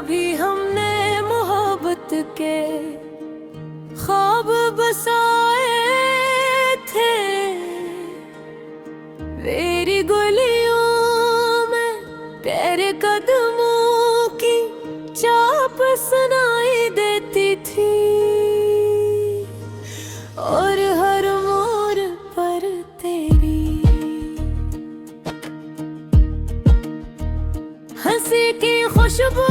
कभी हमने मोहब्बत के ख्वाब बसाए थे। तेरी गलियों में तेरे कदमों की चाप सुनाई देती थी, और हर मोड़ पर तेरी हंसी की खुशबू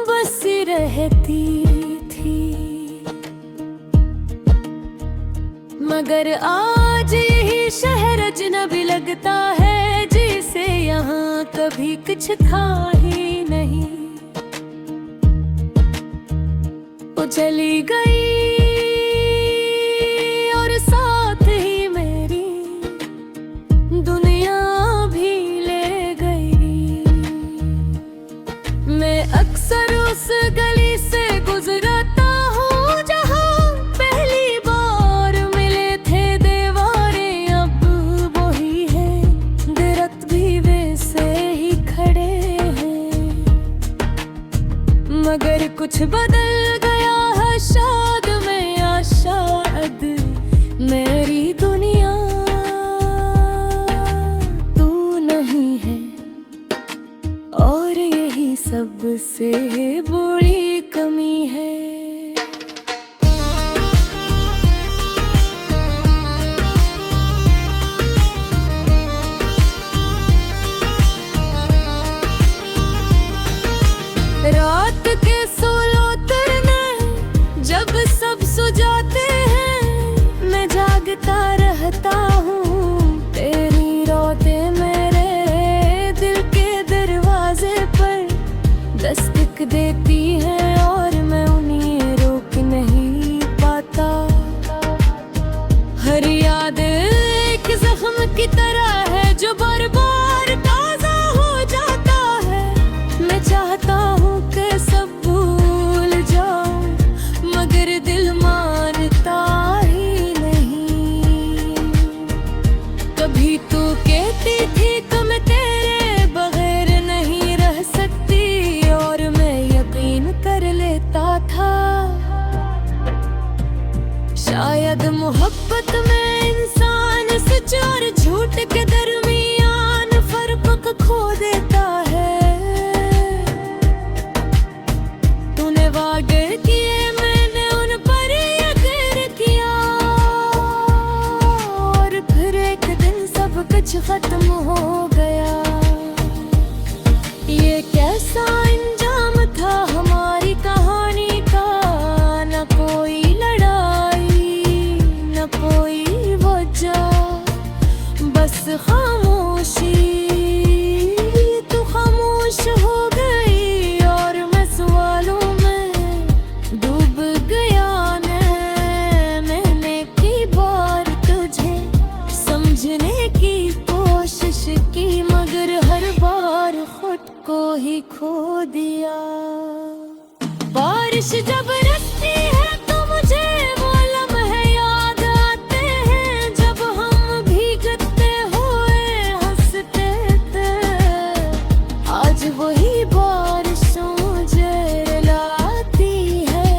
बसी रहती थी। मगर आज यही शहर अजनबी लगता है, जिसे यहाँ कभी कुछ था ही नहीं। वो चली गई और साथ ही मेरी दुनिया भी ले गई। मैं अक्सर उस गली से गुजरता हूँ जहाँ पहली बार मिले थे। दीवारें अब वही है, दरख्त भी वैसे ही खड़े हैं, मगर कुछ बदल गया है। शायद मैं या शायद मेरी दुनिया तू नहीं है, और यही सबसे बड़ी कमी है। रात के सोलोतर में जब सब सो जाते हैं, मैं जागता रहता हूँ। तेरी रातें मेरे दिल के दरवाजे पर दस्तक देती हैं, और मैं उन्हें रोक नहीं पाता। हर याद एक जख्म की तरह है जो बार बार ताजा हो जाता है। मैं चाहता हूँ कि सब भूल जाऊं, मगर दिल मानता ही नहीं। कभी तू कहती थी कि मैं तेरे बगैर नहीं रह सकती, और मैं यकीन कर लेता था। शायद मोहब्बत में इंसान सच और झूठ के दरमियान फर्क खो देता है। तूने वादे किए, मैंने उन पर यकीन किया, और फिर एक दिन सब कुछ खत्म हो गया। ये कैसा अंजाम था हमारी कहानी का, न कोई लड़ाई न कोई वजह, बस खामोशी। तू खामोश हो गई और मैं सवालों में डूब गया। मैंने कई बार तुझे समझने की कोशिश की, मगर हर बार खुद को ही खो दिया। बारिश जब बरसती है तो मुझे वो लम्हे याद आते हैं, जब हम भीगते हुए हंसते थे। आज वही बारिश मुझे रुलाती है,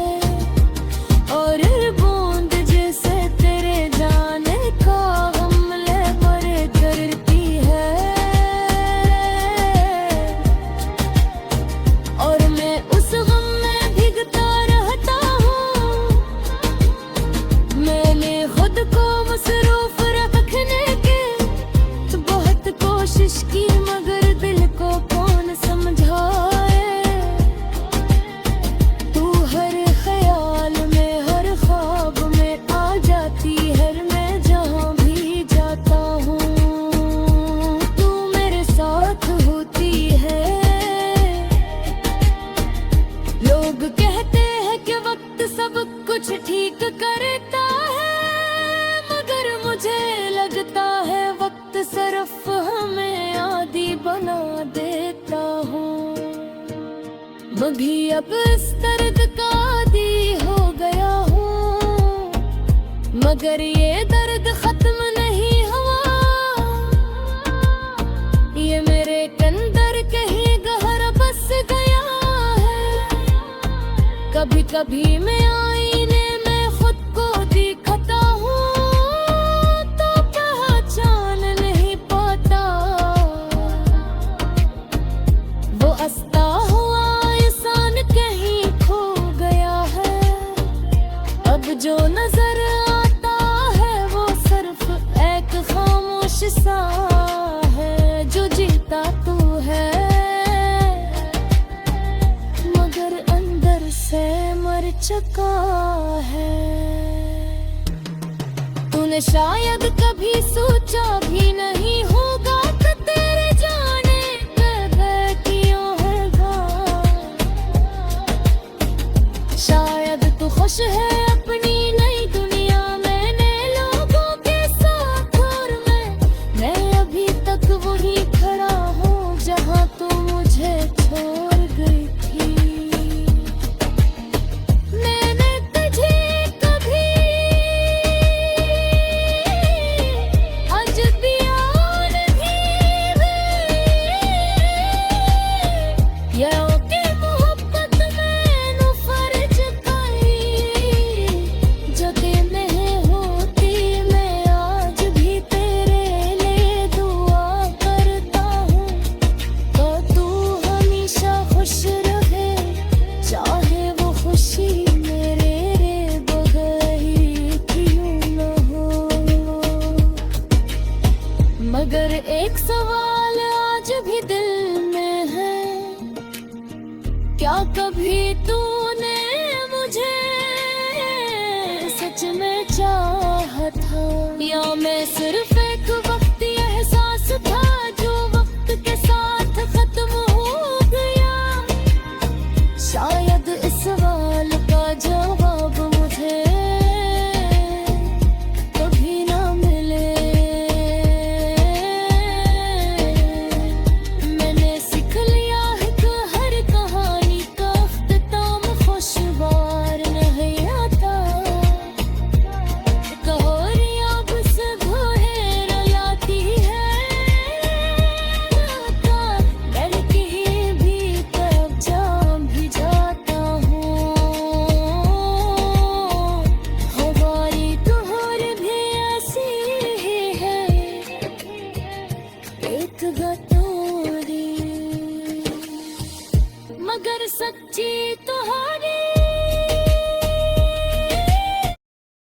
और बूंद जैसे तेरे जाने का हमले पर करती है। और मैं उस गम में भीगता रहता हूँ। मैंने खुद को मसरूफ रखने की बहुत कोशिश की, मगर दिल को कौन समझाए। तू हर ख्याल में हर ख्वाब में आ जाती है, मैं जहाँ भी जाता हूँ तू मेरे साथ होती है। लोग कहते हैं कि वक्त सब कुछ ठीक करता है, मगर मुझे लगता है वक्त सिर्फ हमें आदी बना देता हूँ। मैं भी अब इस दर्द का आदी हो गया हूँ, मगर ये दर्द खत्म नहीं हुआ। ये मेरे कंधे कभी कभी मैं आईने में खुद को दिखता हूँ तो पहचान नहीं पाता। वो हंसता हुआ इंसान कहीं खो गया है। अब जो नजर आता है वो सिर्फ एक खामोश सा है जो जीता तू है मगर अंदर से मर चुका है। तूने शायद कभी सोचा भी नहीं होगा कि तेरे जाने पे बैठियों है घाव। शायद तू खुश है अपनी नई दुनिया में नए लोगों के साथ और मैं अभी तक वही खड़ा हूँ जहाँ तू मुझे छोड़ गई थी। मैंने तुझे कभी अजदिया नहीं या के मोहब्बत मैनू फर्ज कई जो ते नहीं होती मैं आज भी तेरे लिए दुआ करता हूँ तो तू हमेशा खुश रहे चाहे वो खुशी मेरे रे बगैर ही क्यों न हो। मगर एक सवाल आज भी दिल में है, क्या कभी तूने मुझे सच में चाहा था या मैं